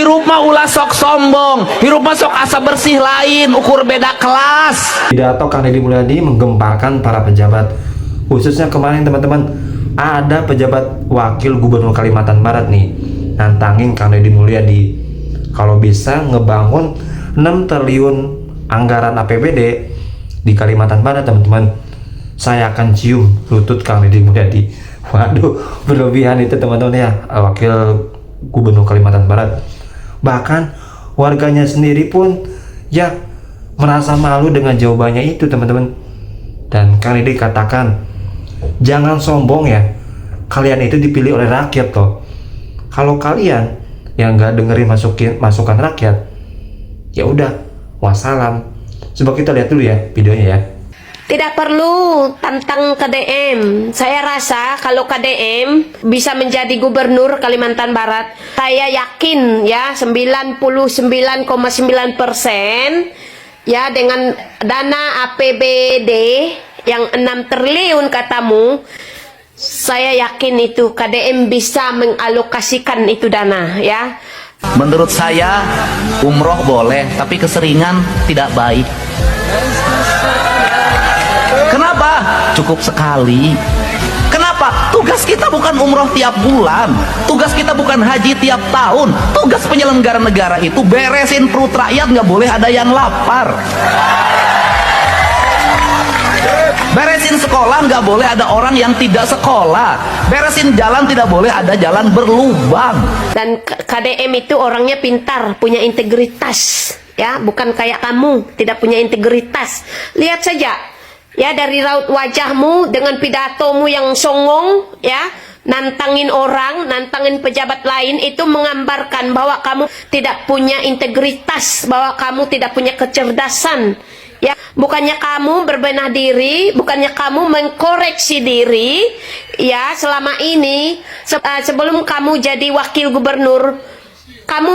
Hirup mah ulah sok sombong, hirup mah sok asa bersih lain, ukur beda kelas. Pidato Kang Deddy Mulyadi menggemparkan para pejabat, khususnya kemarin teman-teman, ada pejabat wakil gubernur Kalimantan Barat nih nantangin Kang Deddy Mulyadi kalau bisa ngebangun 6 triliun anggaran APBD di Kalimantan Barat. Teman-teman, saya akan cium lutut Kang Deddy Mulyadi. Waduh, berlebihan itu teman-teman ya, wakil gubernur Kalimantan Barat. Bahkan warganya sendiri pun ya merasa malu dengan jawabannya itu teman-teman. Dan Kang Deddy katakan, jangan sombong ya, kalian itu dipilih oleh rakyat toh. Kalau kalian yang nggak dengerin masukan rakyat, ya udah wassalam. Coba kita lihat dulu ya videonya ya. Tidak perlu tantang KDM. Saya rasa kalau KDM bisa menjadi gubernur Kalimantan Barat, saya yakin ya 99,9% ya dengan dana APBD yang 6 triliun katamu, saya yakin itu KDM bisa mengalokasikan itu dana ya. Menurut saya umroh boleh, tapi keseringan tidak baik. Kenapa? Cukup sekali. Kenapa? Tugas kita bukan umroh tiap bulan, tugas kita bukan haji tiap tahun. Tugas penyelenggara negara itu beresin perut rakyat, nggak boleh ada yang lapar. Beresin sekolah, nggak boleh ada orang yang tidak sekolah. Beresin jalan, tidak boleh ada jalan berlubang. Dan KDM itu orangnya pintar, punya integritas ya, bukan kayak kamu tidak punya integritas. Lihat saja ya, dari raut wajahmu dengan pidatomu yang songong ya, nantangin orang, nantangin pejabat lain, itu menggambarkan bahwa kamu tidak punya integritas, bahwa kamu tidak punya kecerdasan ya. Bukannya kamu berbenah diri, bukannya kamu mengkoreksi diri ya. Selama ini sebelum kamu jadi wakil gubernur, kamu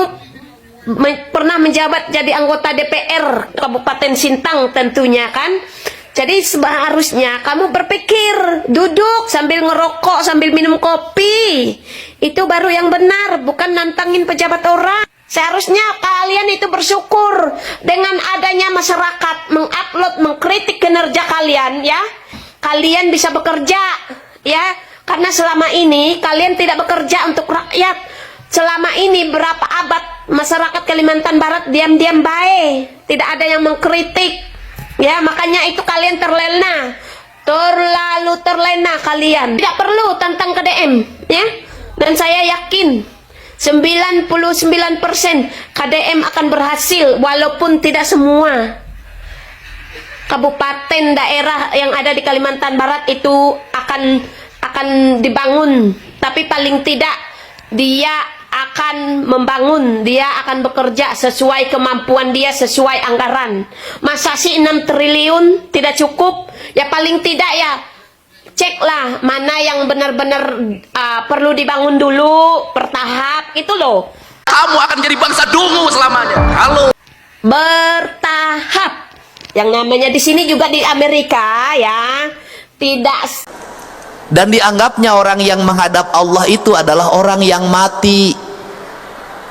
pernah menjabat jadi anggota DPR Kabupaten Sintang tentunya kan. Jadi seharusnya kamu berpikir, duduk sambil ngerokok, sambil minum kopi. Itu baru yang benar, bukan nantangin pejabat orang. Seharusnya kalian itu bersyukur dengan adanya masyarakat mengupload, mengkritik kinerja kalian ya. Kalian bisa bekerja ya, karena selama ini kalian tidak bekerja untuk rakyat. Selama ini berapa abad masyarakat Kalimantan Barat diam-diam baik, tidak ada yang mengkritik. Ya, makanya itu kalian terlena, terlalu terlena kalian. Tidak perlu tantang KDM, ya. Dan saya yakin 99% KDM akan berhasil, walaupun tidak semua kabupaten daerah yang ada di Kalimantan Barat itu akan dibangun, tapi paling tidak dia akan membangun, dia akan bekerja sesuai kemampuan dia, sesuai anggaran. Masa sih 6 triliun tidak cukup? Ya paling tidak ya ceklah mana yang benar-benar perlu dibangun dulu bertahap itu loh. Kamu akan jadi bangsa dungu selamanya. Halo. Bertahap. Yang namanya di sini juga di Amerika ya, tidak. Dan dianggapnya orang yang menghadap Allah itu adalah orang yang mati.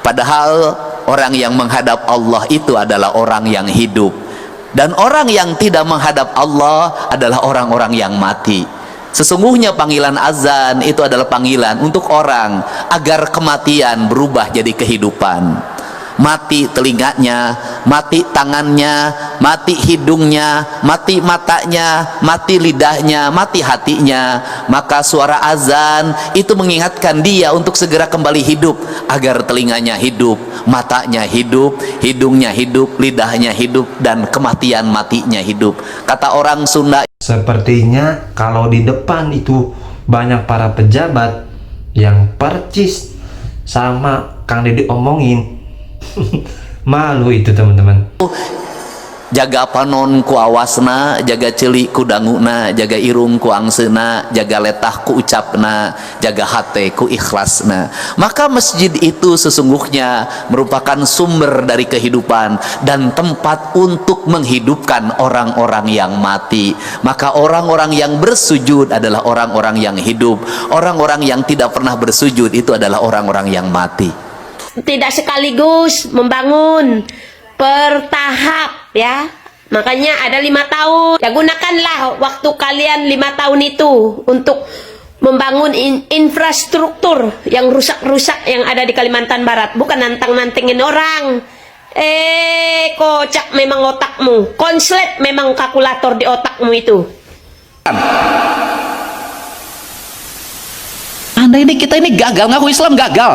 Padahal orang yang menghadap Allah itu adalah orang yang hidup. Dan orang yang tidak menghadap Allah adalah orang-orang yang mati. Sesungguhnya panggilan azan itu adalah panggilan untuk orang agar kematian berubah jadi kehidupan. Mati telinganya, mati tangannya, mati hidungnya, mati matanya, mati lidahnya, mati hatinya. Maka suara azan itu mengingatkan dia untuk segera kembali hidup, agar telinganya hidup, matanya hidup, hidungnya hidup, lidahnya hidup, dan kematian matinya hidup. Kata orang Sunda, sepertinya kalau di depan itu banyak para pejabat yang percis sama Kang Deddy omongin. Malu itu teman-teman. jaga panon ku awasna, jaga celi ku danguna, jaga irung ku angsena, jaga letah ku ucapna, jaga hate ku ikhlasna. Maka masjid itu sesungguhnya merupakan sumber dari kehidupan dan tempat untuk menghidupkan orang-orang yang mati. Maka orang-orang yang bersujud adalah orang-orang yang hidup. Orang-orang yang tidak pernah bersujud itu adalah orang-orang yang mati. tidak sekaligus membangun, bertahap ya. Makanya ada 5 tahun. Ya gunakanlah waktu kalian 5 tahun itu untuk membangun infrastruktur yang rusak-rusak yang ada di Kalimantan Barat. Bukan nantang-nantengin orang. Kocak memang otakmu. Konslet memang kalkulator di otakmu itu. Anda ini, kita ini gagal, ngaku Islam gagal.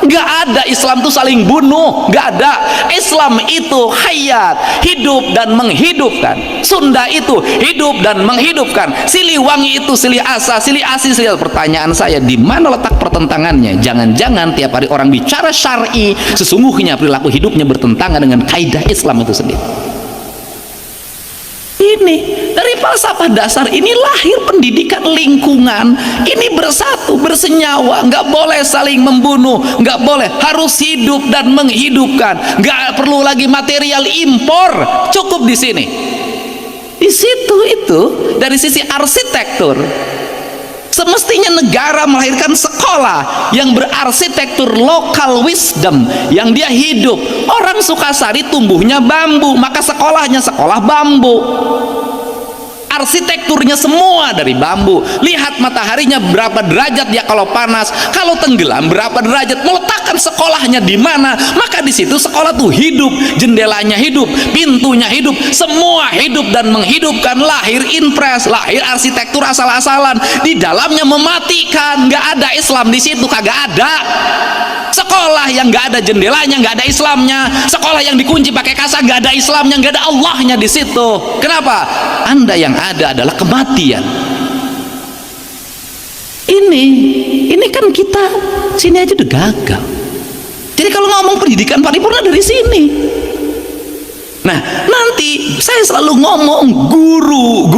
Gak ada Islam itu saling bunuh, gak ada. Islam itu hayat, hidup dan menghidupkan. Sunda itu hidup dan menghidupkan. Siliwangi itu silih asa, silih asi, silih. Pertanyaan saya, di mana letak pertentangannya? Jangan-jangan tiap hari orang bicara syar'i, sesungguhnya perilaku hidupnya bertentangan dengan kaidah Islam itu sendiri. Ini dari falsafah dasar ini lahir pendidikan lingkungan. Ini bersatu, bersenyawa, nggak boleh saling membunuh, nggak boleh, harus hidup dan menghidupkan. Nggak perlu lagi material impor, cukup di sini. Di situ itu dari sisi arsitektur. Semestinya negara melahirkan sekolah yang berarsitektur lokal wisdom, yang dia hidup. Orang Sukasari tumbuhnya bambu, maka sekolahnya sekolah bambu. Arsitekturnya semua dari bambu. Lihat mataharinya berapa derajat dia kalau panas, kalau tenggelam berapa derajat. Meletakkan sekolahnya di mana, maka di situ sekolah tuh hidup, jendelanya hidup, pintunya hidup, semua hidup dan menghidupkan. Lahir impres, lahir arsitektur asal-asalan, di dalamnya mematikan. Nggak ada Islam di situ, kagak ada. Sekolah yang nggak ada jendelanya, nggak ada Islamnya. Sekolah yang dikunci pakai kasa, nggak ada Islamnya, nggak ada Allahnya di situ. Kenapa? Anda yang ada adalah kematian. Ini kan kita sini aja udah gagal. Jadi kalau ngomong pendidikan paripurna dari sini. Nah, nanti saya selalu ngomong guru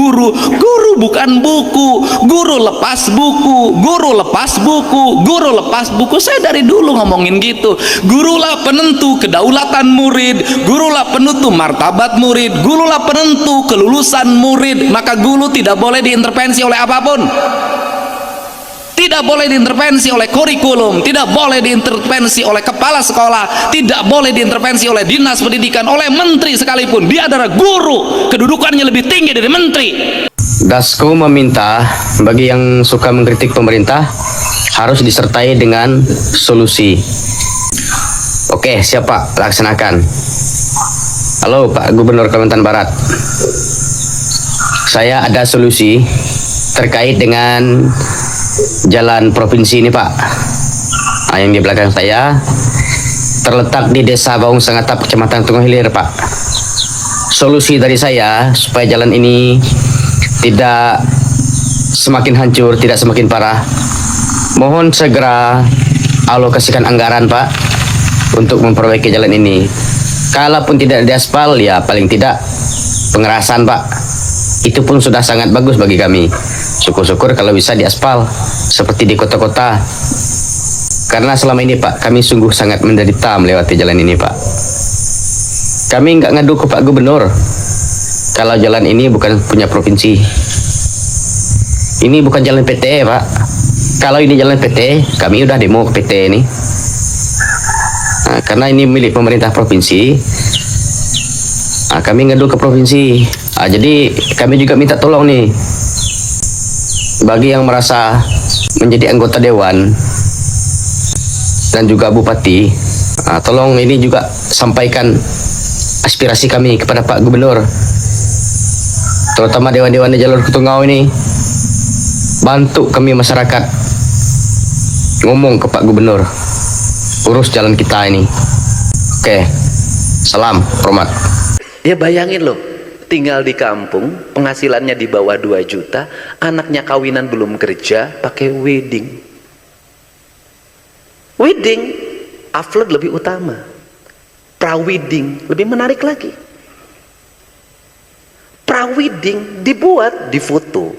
bukan buku, guru lepas buku, guru lepas buku, guru lepas buku. Saya dari dulu ngomongin gitu. Gurulah penentu kedaulatan murid, gurulah penentu martabat murid, gurulah penentu kelulusan murid. Maka guru tidak boleh diintervensi oleh apapun. Tidak boleh diintervensi oleh kurikulum, tidak boleh diintervensi oleh kepala sekolah, tidak boleh diintervensi oleh dinas pendidikan, oleh menteri sekalipun. Dia adalah guru, kedudukannya lebih tinggi dari menteri. Dasko meminta bagi yang suka mengkritik pemerintah harus disertai dengan solusi. Oke, siap Pak, laksanakan. Halo Pak Gubernur Kalimantan Barat, saya ada solusi terkait dengan jalan provinsi ini Pak. Yang di belakang saya terletak di Desa Baung Sangatap, Kecamatan Tunggul Hilir Pak. Solusi dari saya supaya jalan ini tidak semakin hancur, tidak semakin parah, mohon segera alokasikan anggaran Pak untuk memperbaiki jalan ini. Kalaupun tidak diaspal, ya paling tidak pengerasan Pak. Itu pun sudah sangat bagus bagi kami. Syukur-syukur kalau bisa diaspal seperti di kota-kota. Karena selama ini Pak, kami sungguh sangat menderita melewati jalan ini Pak. Kami nggak ngadu ke Pak Gubernur kalau jalan ini bukan punya provinsi. Ini bukan jalan PT Pak. Kalau ini jalan PT, kami udah demo ke PT ini. Nah, karena ini milik pemerintah provinsi, nah, kami ngadu ke provinsi. Nah, jadi kami juga minta tolong nih bagi yang merasa menjadi anggota dewan dan juga bupati, nah, tolong ini juga sampaikan aspirasi kami kepada Pak Gubernur, terutama dewan-dewan di jalur Ketungau ini. Bantu kami masyarakat ngomong ke Pak Gubernur, urus jalan kita ini. Oke, salam hormat. Ya bayangin loh, tinggal di kampung, penghasilannya di bawah 2 juta, anaknya kawinan belum kerja, pakai wedding. Wedding, upload lebih utama. Pra-wedding, lebih menarik lagi. Pra-wedding dibuat, difoto.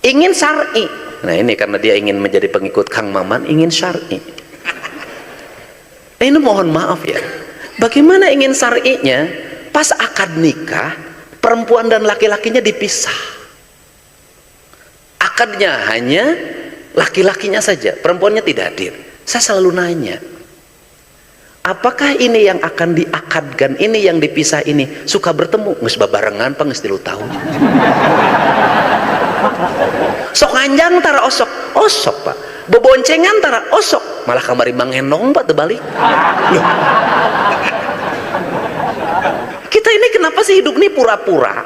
Ingin syar'i. Nah ini karena dia ingin menjadi pengikut Kang Maman, ingin syar'i. Ini mohon maaf ya, bagaimana ingin syar'inya? Pas akad nikah, perempuan dan laki-lakinya dipisah. Akadnya hanya laki-lakinya saja, perempuannya tidak hadir. Saya selalu nanya, Apakah ini yang akan diakadkan, ini yang dipisah ini suka bertemu geus babarengan pa geus 3 tahun. Sok anjang tara osok Pak, beboncengan tara osok malah kamari mangenong Pak terbalik. Loh. Kita ini kenapa sih hidup ini pura-pura?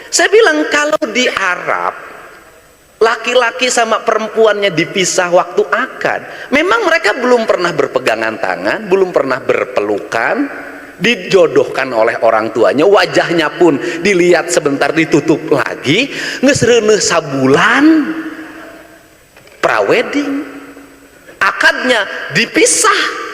Saya bilang kalau di Arab laki-laki sama perempuannya dipisah waktu akad, memang mereka belum pernah berpegangan tangan, belum pernah berpelukan, dijodohkan oleh orang tuanya, wajahnya pun dilihat sebentar ditutup lagi, geus reuneuh sabulan prawedding, akadnya dipisah.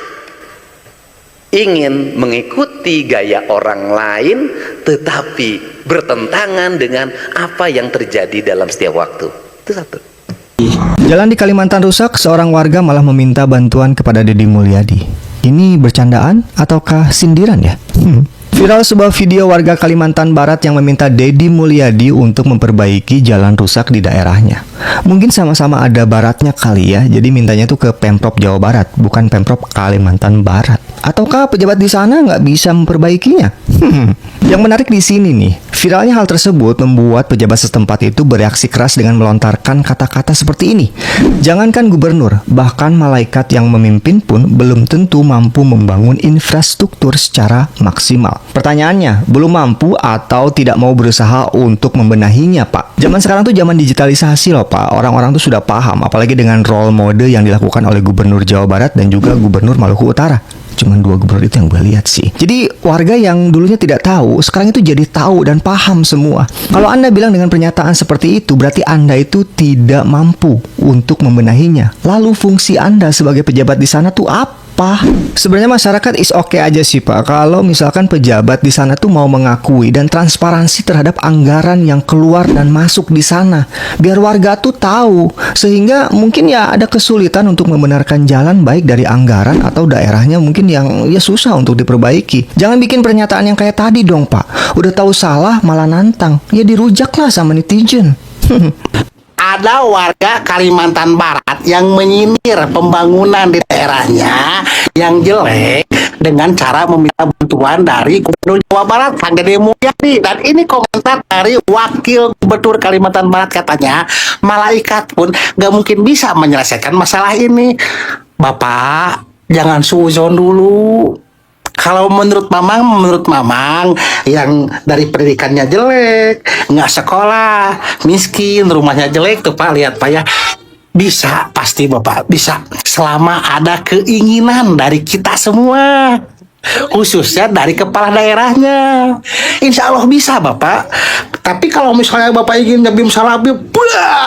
Ingin mengikuti gaya orang lain tetapi bertentangan dengan apa yang terjadi dalam setiap waktu. Itu satu. Jalan di Kalimantan rusak, seorang warga malah meminta bantuan kepada Deddy Mulyadi. Ini bercandaan ataukah sindiran ya? Viral sebuah video warga Kalimantan Barat yang meminta Deddy Mulyadi untuk memperbaiki jalan rusak di daerahnya. Mungkin sama-sama ada baratnya kali ya, jadi mintanya tuh ke Pemprov Jawa Barat, bukan Pemprov Kalimantan Barat. Ataukah pejabat di sana nggak bisa memperbaikinya? Yang menarik di sini nih, viralnya hal tersebut membuat pejabat setempat itu bereaksi keras dengan melontarkan kata-kata seperti ini. Jangankan gubernur, bahkan malaikat yang memimpin pun belum tentu mampu membangun infrastruktur secara maksimal. Pertanyaannya, belum mampu atau tidak mau berusaha untuk membenahinya, Pak? Zaman sekarang tuh zaman digitalisasi loh, Pak. Orang-orang tuh sudah paham, apalagi dengan role mode yang dilakukan oleh Gubernur Jawa Barat dan juga Gubernur Maluku Utara. Cuman 2 gubernur itu yang gue lihat sih. Jadi warga yang dulunya tidak tahu, sekarang itu jadi tahu dan paham semua. Kalau Anda bilang dengan pernyataan seperti itu, berarti Anda itu tidak mampu untuk membenahinya. Lalu fungsi Anda sebagai pejabat di sana tuh apa? Sebenarnya masyarakat is oke aja sih Pak, kalau misalkan pejabat di sana tuh mau mengakui dan transparansi terhadap anggaran yang keluar dan masuk di sana, biar warga tuh tahu, sehingga mungkin ya ada kesulitan untuk membenarkan jalan baik dari anggaran atau daerahnya mungkin yang ya susah untuk diperbaiki. Jangan bikin pernyataan yang kayak tadi dong Pak, udah tahu salah malah nantang, ya dirujaklah sama netizen. Ada warga Kalimantan Barat yang menyindir pembangunan di daerahnya yang jelek dengan cara meminta bantuan dari Gubernur Jawa Barat, Kang Deddy Mulyadi. Dan ini komentar dari Wakil Gubernur Kalimantan Barat, katanya malaikat pun gak mungkin bisa menyelesaikan masalah ini. Bapak, jangan suzon dulu. Kalau menurut Mamang yang dari pendidikannya jelek, nggak sekolah, miskin, rumahnya jelek tuh Pak, lihat Pak ya. Bisa, pasti Bapak bisa. Selama ada keinginan dari kita semua, khususnya dari kepala daerahnya. Insya Allah bisa Bapak. Tapi kalau misalnya Bapak ingin Bim Salabim,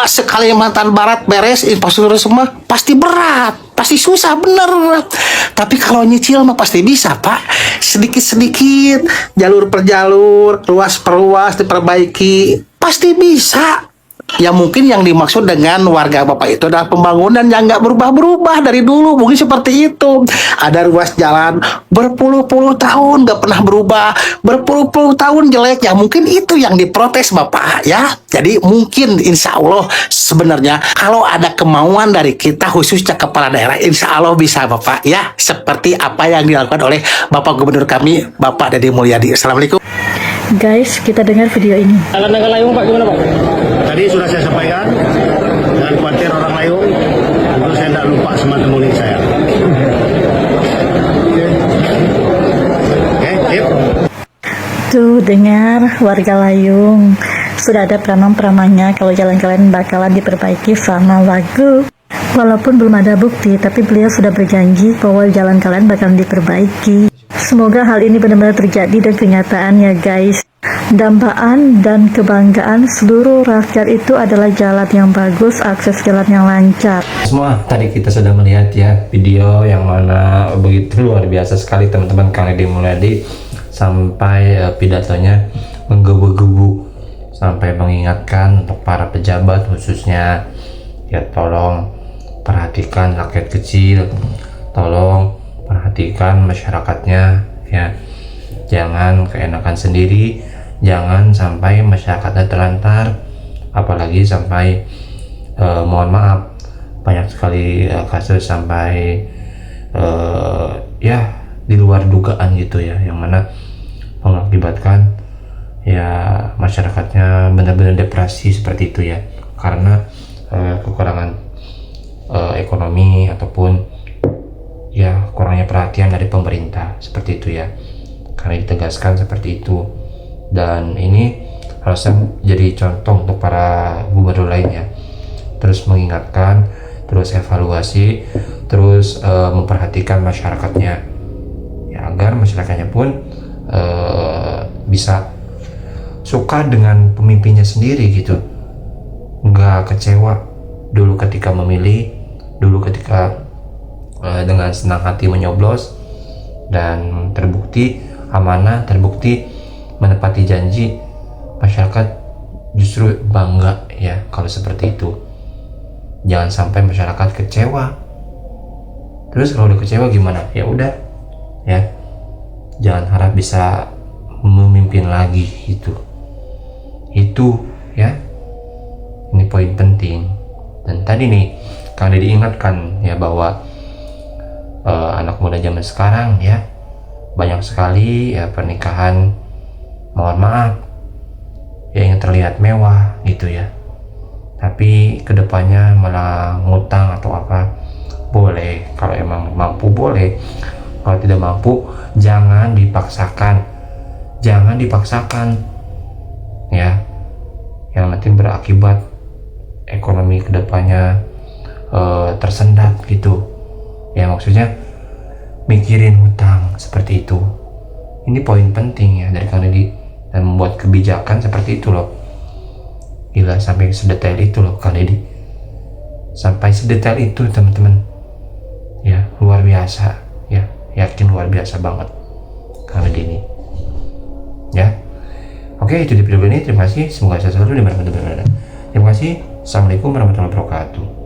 sekali Kalimantan Barat beres infrastruktur semua, pasti berat. Pasti susah bener. Tapi kalau nyicil mah pasti bisa Pak. Sedikit-sedikit, jalur per jalur, ruas per ruas diperbaiki, pasti bisa. Ya mungkin yang dimaksud dengan warga Bapak itu adalah pembangunan yang nggak berubah-berubah dari dulu. Mungkin seperti itu. Ada ruas jalan berpuluh-puluh tahun nggak pernah berubah, berpuluh-puluh tahun jelek. Ya mungkin itu yang diprotes Bapak ya. Jadi mungkin insya Allah sebenarnya kalau ada kemauan dari kita khususnya kepala daerah, insya Allah bisa Bapak ya. Seperti apa yang dilakukan oleh Bapak Gubernur kami, Bapak Deddy Mulyadi. Assalamualaikum. Guys, kita dengar video ini. Jalan Layung Pak, gimana Pak? Tadi sudah saya sampaikan, jangan khawatir orang Layung, tentu saya tidak lupa sama temunik saya. Oke, sip. Tuh, dengar warga Layung. Sudah ada pramang-pramangnya kalau jalan kalian bakalan diperbaiki sama Wagub. Walaupun belum ada bukti, tapi beliau sudah berjanji bahwa jalan kalian bakalan diperbaiki. Semoga hal ini benar-benar terjadi dan kenyataan ya guys. Dambaan dan kebanggaan seluruh rakyat itu adalah jalan yang bagus, akses jalan yang lancar. Semua tadi kita sudah melihat ya video yang mana begitu luar biasa sekali teman-teman, Kang Deddy Mulyadi sampai pidatonya menggebu-gebu, sampai mengingatkan untuk para pejabat khususnya ya, tolong perhatikan rakyat kecil, tolong perhatikan masyarakatnya ya, jangan keenakan sendiri, jangan sampai masyarakatnya terlantar, apalagi sampai mohon maaf banyak sekali kasus sampai ya di luar dugaan gitu ya, yang mana mengakibatkan ya masyarakatnya benar-benar depresi seperti itu ya, karena kekurangan ekonomi ataupun ya kurangnya perhatian dari pemerintah seperti itu ya, karena ditegaskan seperti itu. Dan ini harusnya jadi contoh untuk para gubernur lainnya, terus mengingatkan, terus evaluasi, terus memperhatikan masyarakatnya ya, agar masyarakatnya pun bisa suka dengan pemimpinnya sendiri gitu, nggak kecewa dulu ketika memilih, dulu ketika dengan senang hati menyoblos dan terbukti amanah, terbukti menepati janji, masyarakat justru bangga ya kalau seperti itu. Jangan sampai masyarakat kecewa. Terus kalau udah kecewa gimana? Ya udah ya, jangan harap bisa memimpin lagi gitu. Itu ya, ini poin penting. Dan tadi nih Kang Deddy ingatkan ya bahwa anak muda zaman sekarang ya banyak sekali ya pernikahan, mohon maaf ya, yang terlihat mewah gitu ya, tapi kedepannya malah ngutang atau apa. Boleh kalau emang mampu, boleh. Kalau tidak mampu jangan dipaksakan, jangan dipaksakan ya, yang nanti berakibat ekonomi kedepannya tersendat gitu ya, maksudnya mikirin hutang seperti itu. Ini poin penting ya dari Kang Deddy, dan membuat kebijakan seperti itu loh. Gila, sampai sedetail itu loh Kang Deddy, sampai sedetail itu teman-teman ya, luar biasa ya, yakin luar biasa banget Kang Deddy ini ya. Oke, itu di video ini. Terima kasih, semoga saya selalu diberkati. Terima kasih. Assalamualaikum warahmatullahi wabarakatuh.